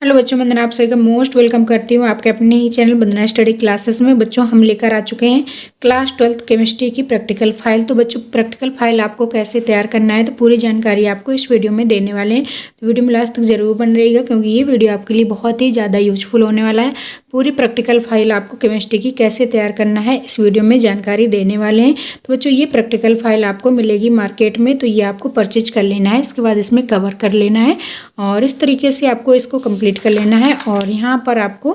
Hello बच्चों, वंदना आप सभी का मोस्ट वेलकम करती हूँ आपके अपने ही चैनल वंदना स्टडी क्लासेस में। बच्चों हम लेकर आ चुके हैं क्लास 12th केमिस्ट्री की प्रैक्टिकल फाइल। तो बच्चों प्रैक्टिकल फाइल आपको कैसे तैयार करना है तो पूरी जानकारी आपको इस वीडियो में देने वाले हैं। तो वीडियो में लास्ट तक जरूर बन रहिएगा क्योंकि ये वीडियो आपके लिए बहुत ही ज़्यादा यूजफुल होने वाला है। पूरी प्रैक्टिकल फाइल आपको केमिस्ट्री की कैसे तैयार करना है इस वीडियो में जानकारी देने वाले हैं। तो बच्चों ये प्रैक्टिकल फाइल आपको मिलेगी मार्केट में, तो ये आपको परचेज कर लेना है। इसके बाद इसमें कवर कर लेना है और इस तरीके से आपको इसको कंप्लीट कर लेना है। और यहाँ पर आपको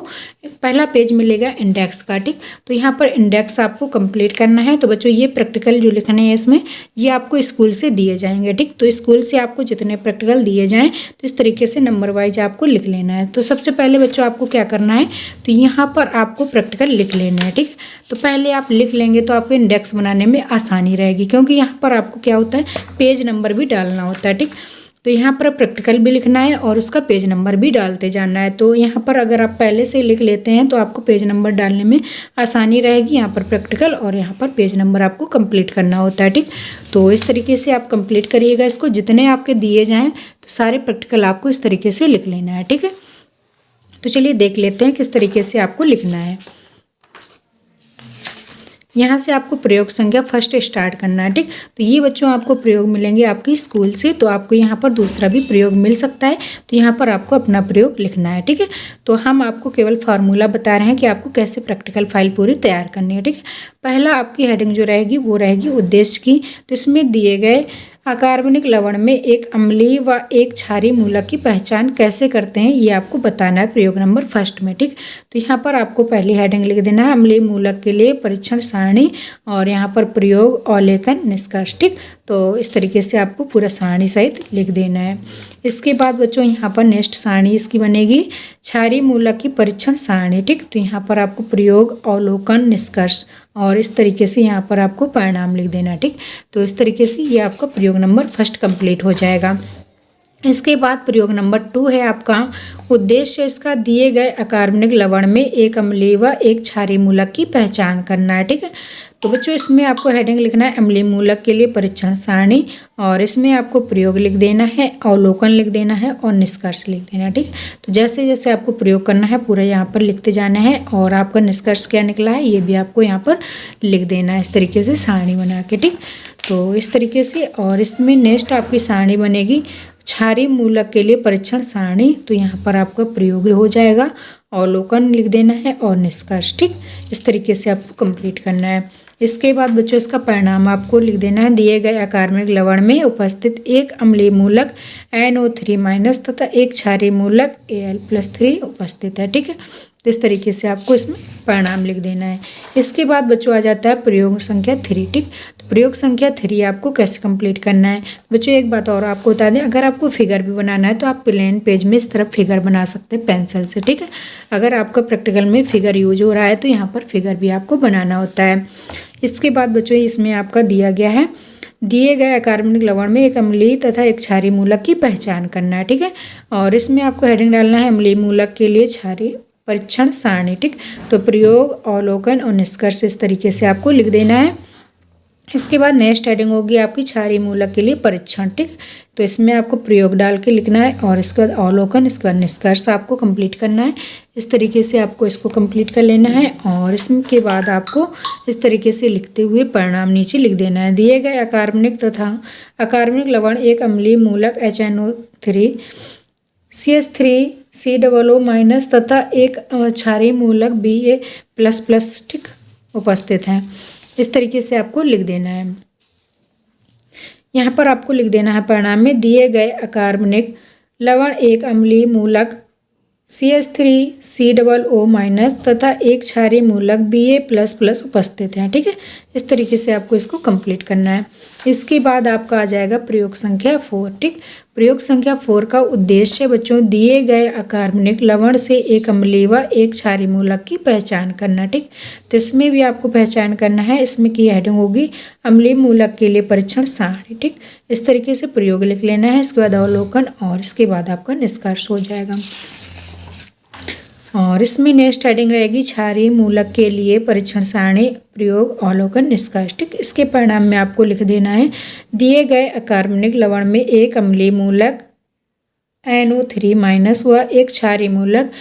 पहला पेज मिलेगा इंडेक्स का, ठीक। तो यहाँ पर इंडेक्स आपको कंप्लीट करना है। तो बच्चों ये प्रैक्टिकल जो लिखने हैं इसमें ये आपको स्कूल से दिए जाएंगे, ठीक। तो स्कूल से आपको जितने प्रैक्टिकल दिए जाएं तो इस तरीके से नंबर वाइज आपको लिख लेना है। तो सबसे पहले बच्चों आपको क्या करना है, तो यहाँ पर आपको प्रैक्टिकल लिख लेना है, ठीक। तो पहले आप लिख लेंगे तो आपको इंडेक्स बनाने में आसानी रहेगी क्योंकि यहाँ पर आपको क्या होता है पेज नंबर भी डालना होता है, ठीक। तो यहाँ पर प्रैक्टिकल भी लिखना है और उसका पेज नंबर भी डालते जाना है। तो यहाँ पर अगर आप पहले से लिख लेते हैं तो आपको पेज नंबर डालने में आसानी रहेगी। यहाँ पर प्रैक्टिकल और यहाँ पर पेज नंबर आपको कंप्लीट करना होता है, ठीक। तो इस तरीके से आप कंप्लीट करिएगा इसको। जितने आपके दिए जाएँ तो सारे प्रैक्टिकल आपको इस तरीके से लिख लेना है, ठीक है। तो चलिए देख लेते हैं किस तरीके से आपको लिखना है। यहाँ से आपको प्रयोग संख्या फर्स्ट स्टार्ट करना है, ठीक। तो ये बच्चों आपको प्रयोग मिलेंगे आपकी स्कूल से, तो आपको यहाँ पर दूसरा भी प्रयोग मिल सकता है। तो यहाँ पर आपको अपना प्रयोग लिखना है, ठीक है। तो हम आपको केवल फार्मूला बता रहे हैं कि आपको कैसे प्रैक्टिकल फाइल पूरी तैयार करनी है, ठीक है। पहला आपकी हेडिंग जो रहेगी वो रहेगी उद्देश्य की। तो इसमें दिए गए अकार्बनिक लवण में एक अम्लीय व एक क्षारीय मूलक की पहचान कैसे करते हैं ये आपको बताना है प्रयोग नंबर फर्स्ट में, ठीक। तो यहाँ पर आपको पहली हेडिंग लिख देना है अम्लीय मूलक के लिए परीक्षण सारणी और यहाँ पर प्रयोग अवलोकन निष्कर्ष, ठीक। तो इस तरीके से आपको पूरा सारणी सहित लिख देना है। इसके बाद बच्चों यहाँ पर नेक्स्ट सारणी इसकी बनेगी क्षारीय मूलक की परीक्षण सारणी, ठीक। तो यहाँ पर आपको प्रयोग अवलोकन निष्कर्ष और इस तरीके से यहाँ पर आपको परिणाम लिख देना, ठीक। तो इस तरीके से ये आपका प्रयोग नंबर फर्स्ट कंप्लीट हो जाएगा। इसके बाद प्रयोग नंबर 2 है आपका उद्देश्य इसका दिए गए अकार्बनिक लवण में एक अम्लीय व एक क्षारीय मूलक की पहचान करना है, ठीक है। तो बच्चों इसमें आपको हेडिंग लिखना है अम्लीय मूलक के लिए परीक्षण सारणी और इसमें आपको प्रयोग लिख देना है, अवलोकन लिख देना है और निष्कर्ष लिख देना है, ठीक। तो जैसे जैसे आपको प्रयोग करना है पूरा यहाँ पर लिखते जाना है और आपका निष्कर्ष क्या निकला है ये भी आपको यहाँ पर लिख देना है इस तरीके से सारणी बना के, ठीक। तो इस तरीके से और इसमें नेक्स्ट आपकी सारणी बनेगी क्षारीय मूलक के लिए परीक्षण सारणी। तो यहाँ पर आपका प्रयोग हो जाएगा, अवलोकन लिख देना है और निष्कर्ष, ठीक। इस तरीके से आपको कंप्लीट करना है। इसके बाद बच्चों इसका परिणाम आपको लिख देना है दिए गए अकार्बनिक लवण में उपस्थित एक अम्लीय मूलक NO3- तथा एक क्षारीय मूलक Al+3 उपस्थित है, ठीक है। तो इस तरीके से आपको इसमें परिणाम लिख देना है। इसके बाद बच्चों आ जाता है प्रयोग संख्या 3, ठीक। तो प्रयोग संख्या 3 आपको कैसे कंप्लीट करना है बच्चों, एक बात और आपको बता दें, अगर आपको फिगर भी बनाना है तो आप प्लेन पेज में इस तरफ फिगर बना सकते हैं पेंसिल से, ठीक है। अगर आपका प्रैक्टिकल में फिगर यूज हो रहा है तो यहाँ पर फिगर भी आपको बनाना होता है। इसके बाद बच्चों इसमें आपका दिया गया है दिए गए अकार्बनिक लवण में एक अम्लीय तथा एक क्षारीय मूलक की पहचान करना है, ठीक है। और इसमें आपको हेडिंग डालना है अम्लीय मूलक के लिए क्षारीय परीक्षण सारणी, ठीक। तो प्रयोग अवलोकन और निष्कर्ष इस तरीके से आपको लिख देना है। इसके बाद नेक्स्ट हेडिंग होगी आपकी क्षारीय मूलक के लिए परीक्षण, ठीक। तो इसमें आपको प्रयोग डाल के लिखना है और इसके बाद अवलोकन, इसके बाद निष्कर्ष आपको कंप्लीट करना है। इस तरीके से आपको इसको कंप्लीट कर लेना है और इसके बाद आपको इस तरीके से लिखते हुए परिणाम नीचे लिख देना है दिए गए अकार्बनिक तथा अकार्बनिक लवण एक अम्लीय मूलक HNO3 CH3COO- तथा एक क्षारीय मूलक Ba++, ठीक उपस्थित है। इस तरीके से आपको लिख देना है। यहाँ पर आपको लिख देना है परिणाम में दिए गए अकार्बनिक लवण एक अम्लीय मूलक CH3COO- तथा एक क्षारीय मूलक Ba++ उपस्थित है, ठीक है। इस तरीके से आपको इसको कंप्लीट करना है। इसके बाद आपका आ जाएगा प्रयोग संख्या 4, ठीक। प्रयोग संख्या 4 का उद्देश्य बच्चों दिए गए अकार्बनिक लवण से एक अम्लीय व एक क्षारीय मूलक की पहचान करना, ठीक। तो इसमें भी आपको पहचान करना है। इसमें की हेडिंग होगी अम्लीय मूलक के लिए परीक्षण सारणी, ठीक। इस तरीके से प्रयोग लिख लेना है, इसके बाद अवलोकन और इसके बाद आपका निष्कर्ष हो जाएगा। और इसमें नेक्स्ट हेडिंग रहेगी क्षारीय मूलक के लिए परीक्षण सारणी प्रयोग अवलोकन निष्कर्ष, ठीक। इसके परिणाम में आपको लिख देना है दिए गए अकार्बनिक लवण में एक अम्लीय मूलक NO3 माइनस व एक क्षारीय मूलक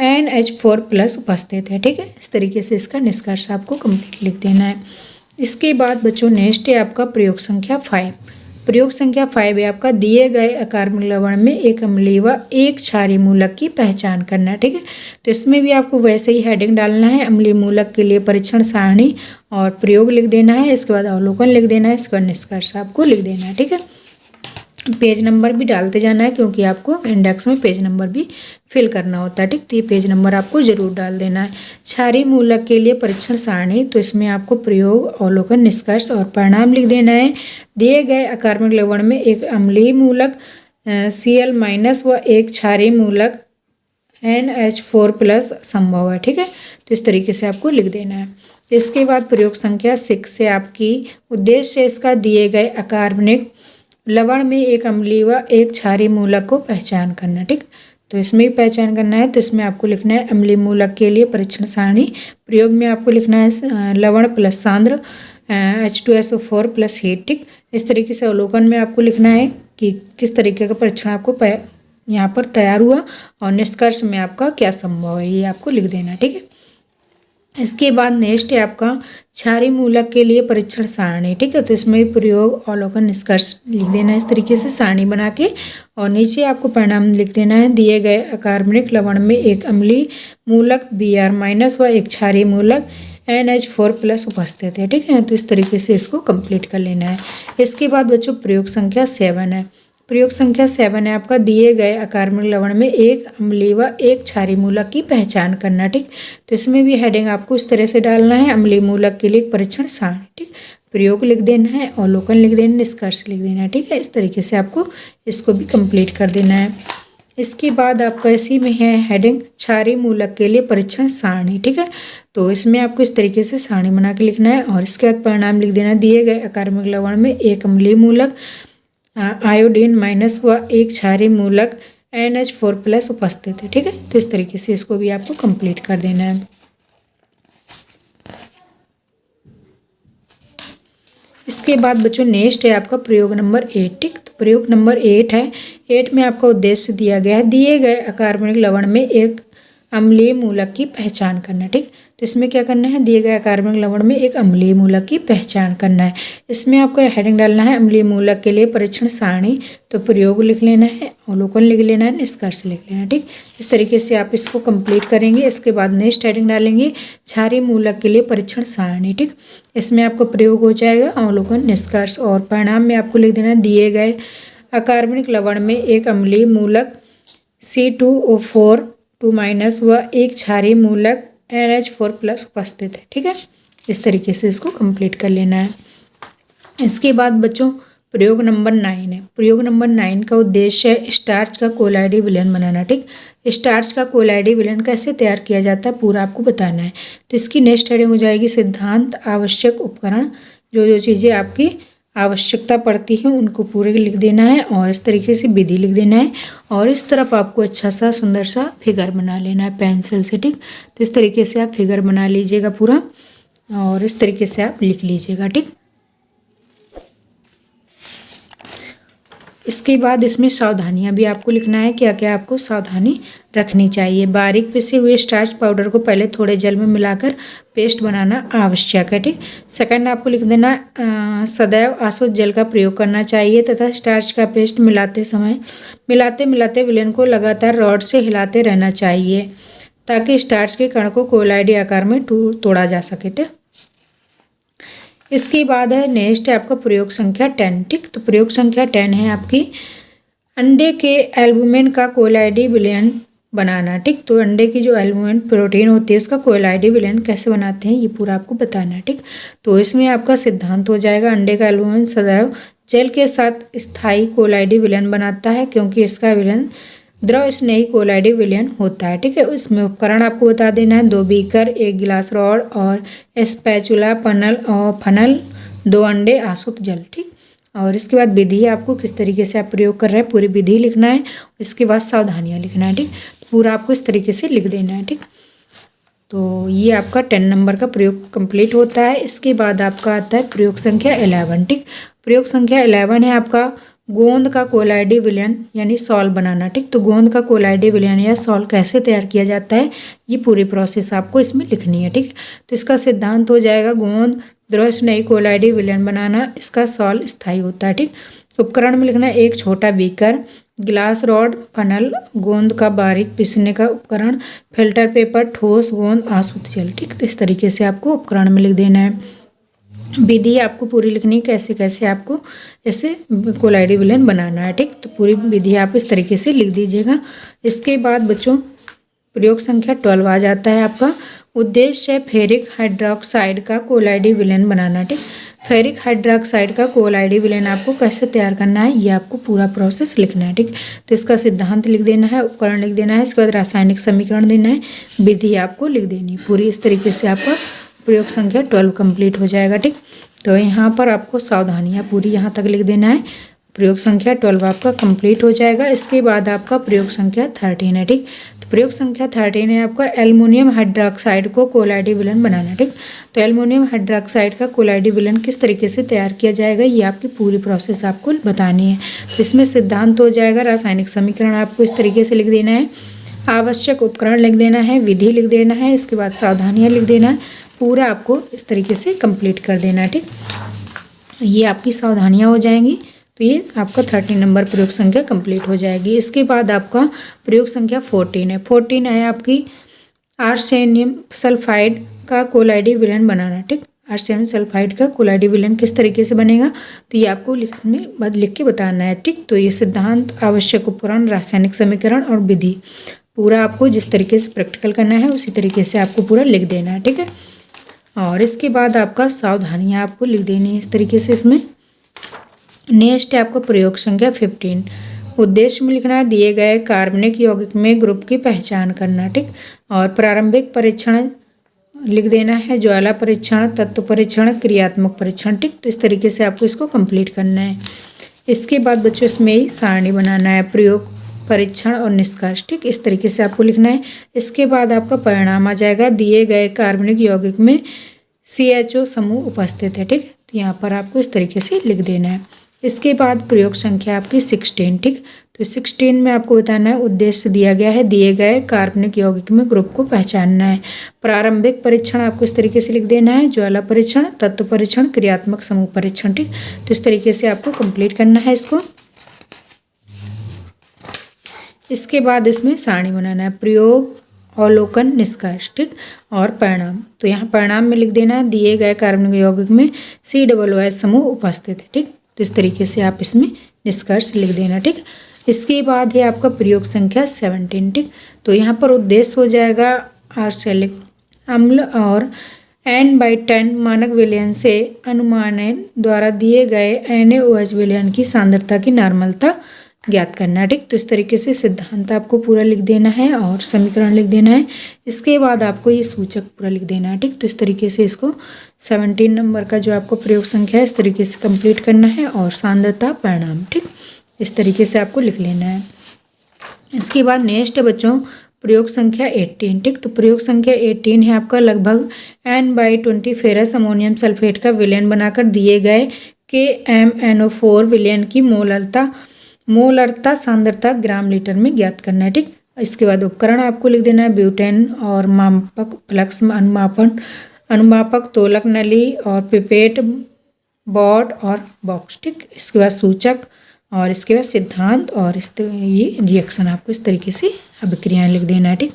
NH4 प्लस उपस्थित है। ठीक है, इस तरीके से इसका निष्कर्ष आपको कंप्लीट लिख देना है। इसके बाद बच्चों नेक्स्ट है आपका प्रयोग संख्या 5। प्रयोग संख्या 5 है आपका दिए गए अकार्बनिक लवण में एक अम्लीय व एक क्षारीय मूलक की पहचान करना। ठीक है, तो इसमें भी आपको वैसे ही हेडिंग डालना है, अम्लीय मूलक के लिए परीक्षण सारणी और प्रयोग लिख देना है। इसके बाद अवलोकन लिख देना है, इसके बाद निष्कर्ष आपको लिख देना है। ठीक है, पेज नंबर भी डालते जाना है क्योंकि आपको इंडेक्स में पेज नंबर भी फिल करना होता है। ठीक, तो ये पेज नंबर आपको जरूर डाल देना है। क्षारीय मूलक के लिए परीक्षण सारणी, तो इसमें आपको प्रयोग, अवलोकन, निष्कर्ष और परिणाम लिख देना है। दिए गए अकार्बनिक लवण में एक अम्लीय मूलक Cl माइनस व एक क्षारीय मूलक NH4 प्लस संभव है। ठीक है, तो इस तरीके से आपको लिख देना है। इसके बाद प्रयोग संख्या 6 से आपकी उद्देश्य इसका दिए गए अकार्बनिक लवण में एक अम्लीय व एक क्षारीय मूलक को पहचान करना। ठीक, तो इसमें भी पहचान करना है। तो इसमें आपको लिखना है अम्लीय मूलक के लिए परीक्षण सारणी। प्रयोग में आपको लिखना है लवण प्लस सांद्र H2SO4 प्लस हीट। ठीक, इस तरीके से अवलोकन में आपको लिखना है कि किस तरीके का परीक्षण आपको यहाँ पर तैयार हुआ और निष्कर्ष में आपका क्या संभव है, ये आपको लिख देना। ठीक है, इसके बाद नेक्स्ट है आपका क्षारीय मूलक के लिए परीक्षण सारणी। ठीक है, तो इसमें प्रयोग, अवलोकन, निष्कर्ष लिख देना है इस तरीके से सारणी बना के, और नीचे आपको परिणाम लिख देना है। दिए गए अकार्बनिक लवण में एक अम्लीय मूलक Br माइनस व एक क्षारीय मूलक NH4 प्लस उपस्थित है। ठीक है, तो इस तरीके से इसको कंप्लीट कर लेना है। इसके बाद बच्चों प्रयोग संख्या 7 है। प्रयोग संख्या 7 है आपका दिए गए अकार्बनिक लवण में एक अम्लीय व एक क्षारीय मूलक की पहचान करना। ठीक, तो इसमें भी हेडिंग आपको इस तरह से डालना है, अम्लीय मूलक के लिए परीक्षण सारणी। ठीक, प्रयोग लिख देना है, अवलोकन लिख देना है, निष्कर्ष लिख देना है। ठीक है, इस तरीके से आपको इसको भी कंप्लीट कर देना है। इसके बाद आपका इसी में है हेडिंग क्षारीय मूलक के लिए परीक्षण सारणी। ठीक है, तो इसमें आपको इस तरीके से सारणी बना के लिखना है और इसके बाद परिणाम लिख देना है। दिए गए अकार्बनिक लवण में एक अम्लीय मूलक आयोडीन माइनस व एक क्षारीय मूलक NH4 प्लस उपस्थित है। ठीक है, तो इस तरीके से इसको भी आपको कंप्लीट कर देना है। इसके बाद बच्चों नेक्स्ट है आपका प्रयोग नंबर 8। ठीक, तो प्रयोग नंबर 8 है। 8 में आपका उद्देश्य दिया गया है दिए गए अकार्बनिक लवण में एक अम्लीय मूलक की पहचान करना। ठीक, तो इसमें क्या करना है, दिए गए अकार्बनिक लवण में एक अम्लीय मूलक की पहचान करना है। इसमें आपको हेडिंग डालना है अम्लीय मूलक के लिए परीक्षण सारणी, तो प्रयोग लिख लेना है, अवलोकन लिख लेना है, निष्कर्ष लिख लेना है। ठीक, इस तरीके से आप इसको कंप्लीट करेंगे। इसके बाद नेक्स्ट हेडिंग डालेंगे क्षारीय मूलक के लिए परीक्षण सारणी। ठीक, इसमें आपको प्रयोग हो जाएगा, अवलोकन, निष्कर्ष और परिणाम में आपको लिख देना है दिए गए अकार्बनिक लवण में एक अम्लीय मूलक C2O4 2 माइनस व एक क्षारीय मूलक NH4 प्लस उपस्थित है। ठीक है, इस तरीके से इसको कंप्लीट कर लेना है। इसके बाद बच्चों प्रयोग नंबर 9 है। प्रयोग नंबर 9 का उद्देश्य है स्टार्च का कोलाइडी विलयन बनाना। ठीक, स्टार्च का कोलाइडी विलयन कैसे तैयार किया जाता है पूरा आपको बताना है। तो इसकी नेक्स्ट हेडिंग हो जाएगी सिद्धांत, आवश्यक उपकरण, जो चीज़ें आपकी आवश्यकता पड़ती है उनको पूरे लिख देना है और इस तरीके से विधि लिख देना है और इस तरफ आपको अच्छा सा सुंदर सा फिगर बना लेना है पेंसिल से। ठीक, तो इस तरीके से आप फिगर बना लीजिएगा पूरा और इस तरीके से आप लिख लीजिएगा। ठीक, इसके बाद इसमें सावधानियां भी आपको लिखना है, क्या क्या आपको सावधानी रखनी चाहिए। बारीक पिसे हुए स्टार्च पाउडर को पहले थोड़े जल में मिलाकर पेस्ट बनाना आवश्यक है। ठीक, सेकंड आपको लिख देना सदैव आसुत जल का प्रयोग करना चाहिए तथा स्टार्च का पेस्ट मिलाते समय मिलाते विलयन को लगातार रॉड से हिलाते रहना चाहिए ताकि स्टार्च के कण को कोलाइडी आकार में तोड़ा जा सके। ठीक, इसके बाद है नेक्स्ट है आपका प्रयोग संख्या 10। ठीक, तो प्रयोग संख्या 10 है आपकी अंडे के एल्बुमिन का कोलाइडी विलयन बनाना। ठीक, तो अंडे की जो एल्बुमिन प्रोटीन होती है उसका कोलाइडी विलयन कैसे बनाते हैं ये पूरा आपको बताना है। ठीक, तो इसमें आपका सिद्धांत हो जाएगा अंडे का एल्बुमिन सदैव जल के साथ स्थायी कोलाइडी विलयन बनाता है क्योंकि इसका विलयन द्रव स्नेही कोलाइडी विलयन होता है। ठीक है, इसमें उपकरण आपको बता देना है 2 बीकर, 1 गिलास रॉड और स्पैचुला, फनल, 2 अंडे, आसुत जल। ठीक, और इसके बाद विधि आपको किस तरीके से आप प्रयोग कर रहे हैं पूरी विधि लिखना है, इसके बाद सावधानियां लिखना है। ठीक, तो पूरा आपको इस तरीके से लिख देना है। ठीक, तो ये आपका 10 नंबर का प्रयोग कंप्लीट होता है। इसके बाद आपका आता है प्रयोग संख्या 11। ठीक, प्रयोग संख्या 11 है आपका गोंद का कोलाइडी विलयन यानी सॉल बनाना। ठीक, तो गोंद का कोलाइडी विलयन या सॉल कैसे तैयार किया जाता है, ये पूरी प्रोसेस आपको इसमें लिखनी है। ठीक, तो इसका सिद्धांत हो जाएगा गोंद द्रव स्नेही कोलाइडी विलयन बनाना, इसका सॉल स्थायी होता है। ठीक, उपकरण में लिखना है एक छोटा बीकर, ग्लास रॉड, फनल, गोंद का बारीक पीसने का उपकरण, फिल्टर पेपर, ठोस गोंद, आसूत जल। ठीक, तो इस तरीके से आपको उपकरण में लिख देना है। विधि आपको पूरी लिखनी है, कैसे कैसे आपको ऐसे कोलाइडी विलयन बनाना है। ठीक, तो पूरी विधि आप इस तरीके से लिख दीजिएगा। इसके बाद बच्चों प्रयोग संख्या 12 आ जाता है आपका। उद्देश्य है फेरिक हाइड्रोक्साइड का कोलाइडी विलयन बनाना। ठीक, फेरिक हाइड्रोक्साइड का कोलाइडी विलयन आपको कैसे तैयार करना है, ये आपको पूरा प्रोसेस लिखना है। ठीक, तो इसका सिद्धांत लिख देना है, उपकरण लिख देना है, इसके बाद रासायनिक समीकरण देना है, विधि आपको लिख देनी है पूरी। इस तरीके से आपका प्रयोग संख्या 12 कंप्लीट हो जाएगा। ठीक, तो यहाँ पर आपको सावधानियाँ पूरी यहाँ तक लिख देना है। प्रयोग संख्या 12 आपका कंप्लीट हो जाएगा। इसके बाद आपका प्रयोग संख्या 13 है। ठीक, तो प्रयोग संख्या 13 है आपका एल्युमिनियम हाइड्रोक्साइड को कोलाइडी विलयन बनाना। ठीक, तो एल्युमिनियम हाइड्रोक्साइड का कोलाइडी विलयन किस तरीके से तैयार किया जाएगा, ये आपकी पूरी प्रोसेस आपको बतानी है। तो इसमें सिद्धांत हो जाएगा, रासायनिक समीकरण आपको इस तरीके से लिख देना है, आवश्यक उपकरण लिख देना है, विधि लिख देना है, इसके बाद सावधानियाँ लिख देना है, पूरा आपको इस तरीके से कंप्लीट कर देना है। ठीक, ये आपकी सावधानियाँ हो जाएंगी। तो ये आपका 13 नंबर प्रयोग संख्या कंप्लीट हो जाएगी। इसके बाद आपका प्रयोग संख्या 14 है। 14 है आपकी आर्सेनियम सल्फाइड का कोलाइडी विलयन बनाना। ठीक, आर्सेनियम सल्फाइड का कोलाइडी विलयन किस तरीके से बनेगा, तो ये आपको लिख के बताना है। ठीक, तो ये सिद्धांत, आवश्यक उपकरण, रासायनिक समीकरण और विधि पूरा आपको जिस तरीके से प्रैक्टिकल करना है उसी तरीके से आपको पूरा लिख देना है। ठीक है, और इसके बाद आपका सावधानियाँ आपको लिख देनी है इस तरीके से। इसमें नेक्स्ट है आपका प्रयोग संख्या 15। उद्देश्य में लिखना है दिए गए कार्बनिक यौगिक में ग्रुप की पहचान करना। ठीक, और प्रारंभिक परीक्षण लिख देना है, ज्वाला परीक्षण, तत्व परीक्षण, क्रियात्मक परीक्षण। ठीक, तो इस तरीके से आपको इसको कंप्लीट करना है। इसके बाद बच्चों इसमें ही सारणी बनाना है, प्रयोग, परीक्षण और निष्कर्ष। ठीक, इस तरीके से आपको लिखना है। इसके बाद आपका परिणाम आ जाएगा, दिए गए कार्बनिक यौगिक में CHO समूह उपस्थित है। ठीक, तो यहाँ पर आपको इस तरीके से लिख देना है। इसके बाद प्रयोग संख्या आपकी 16। ठीक, तो 16 में आपको बताना है, उद्देश्य दिया गया है, दिए गए कार्बनिक यौगिक में ग्रुप को पहचानना है। प्रारंभिक परीक्षण आपको इस तरीके से लिख देना है, ज्वाला परीक्षण, तत्व परीक्षण, क्रियात्मक समूह परीक्षण। ठीक, तो इस तरीके से आपको कंप्लीट करना है इसको। इसके बाद इसमें सारणी बनाना है, प्रयोग, अवलोकन, निष्कर्ष। ठीक, और परिणाम। तो यहाँ परिणाम में लिख देना है, दिए गए कार्बनिक यौगिक में COOH समूह उपस्थित है। ठीक, तो इस तरीके से आप इसमें निष्कर्ष लिख देना। ठीक, इसके बाद है आपका प्रयोग संख्या 17। ठीक, तो यहाँ पर उद्देश्य हो जाएगा आर्सेनिक अम्ल और N/10 मानक विलयन से अनुमानन द्वारा दिए गए NaOH विलयन की सांद्रता की नॉर्मलता ज्ञात करना है। ठीक, तो इस तरीके से सिद्धांत आपको पूरा लिख देना है और समीकरण लिख देना है। इसके बाद आपको ये सूचक पूरा लिख देना है। ठीक, तो इस तरीके से इसको 17 नंबर का जो आपको प्रयोग संख्या है इस तरीके से कंप्लीट करना है, और सांद्रता, परिणाम। ठीक, इस तरीके से आपको लिख लेना है। इसके बाद नेक्स्ट है बच्चों प्रयोग संख्या 18। ठीक, तो प्रयोग संख्या 18 है आपका लगभग N/20 फेरस अमोनियम सल्फेट का विलयन बनाकर दिए गए KMnO4 विलयन की मोलरता सांद्रता ग्राम लीटर में ज्ञात करना है। ठीक, इसके बाद उपकरण आपको लिख देना है, ब्यूटेन और मापक, फ्लक्स अनुमापक, तोलक नली और पिपेट, बोर्ड और बॉक्स। ठीक, इसके बाद सूचक और इसके बाद सिद्धांत और ये रिएक्शन आपको इस तरीके से अभिक्रियाएं लिख देना है। ठीक,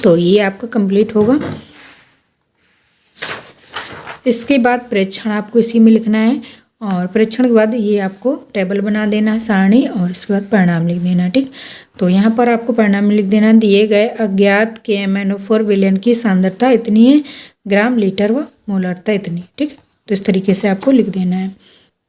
तो ये आपका कंप्लीट होगा। इसके बाद परीक्षण आपको इसी में लिखना है, और परीक्षण के बाद ये आपको टेबल बना देना है, सारणी, और इसके बाद परिणाम लिख देना है। ठीक, तो यहाँ पर आपको परिणाम में लिख देना है, दिए गए अज्ञात KMnO4 विलयन की सांद्रता इतनी है, ग्राम लीटर व मोलरता इतनी। ठीक, तो इस तरीके से आपको लिख देना है।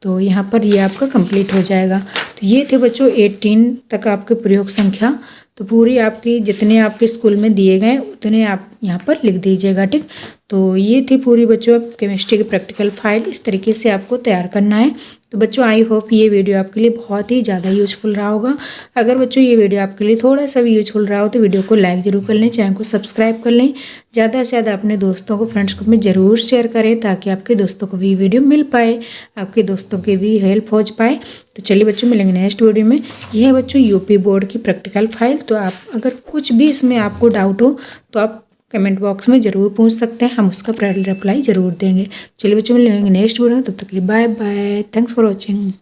तो यहाँ पर ये आपका कंप्लीट हो जाएगा। तो ये थे बच्चों 18 तक आपके प्रयोग संख्या। तो पूरी आपकी जितने आपके स्कूल में दिए गए उतने आप यहाँ पर लिख दीजिएगा। ठीक, तो ये थी पूरी बच्चों केमिस्ट्री की प्रैक्टिकल फाइल। इस तरीके से आपको तैयार करना है। तो बच्चों आई होप ये वीडियो आपके लिए बहुत ही ज़्यादा यूजफुल रहा होगा। अगर बच्चों ये वीडियो आपके लिए थोड़ा सा भी यूजफुल रहा हो तो वीडियो को लाइक ज़रूर कर लें, चैनल को सब्सक्राइब कर लें, ज़्यादा से ज़्यादा अपने दोस्तों को फ्रेंड्स ग्रुप में ज़रूर शेयर करें ताकि आपके दोस्तों को भी वीडियो मिल पाए, आपके दोस्तों की भी हेल्प हो पाए। तो चलिए बच्चों मिलेंगे नेक्स्ट वीडियो में। यह है बच्चों यूपी बोर्ड की प्रैक्टिकल फाइल। तो आप अगर कुछ भी इसमें आपको डाउट हो तो आप कमेंट बॉक्स में ज़रूर पूछ सकते हैं, हम उसका रिप्लाई ज़रूर देंगे। चलिए बच्चों मिलेंगे नेक्स्ट वीडियो में, तब तक के लिए bye bye, thanks for watching.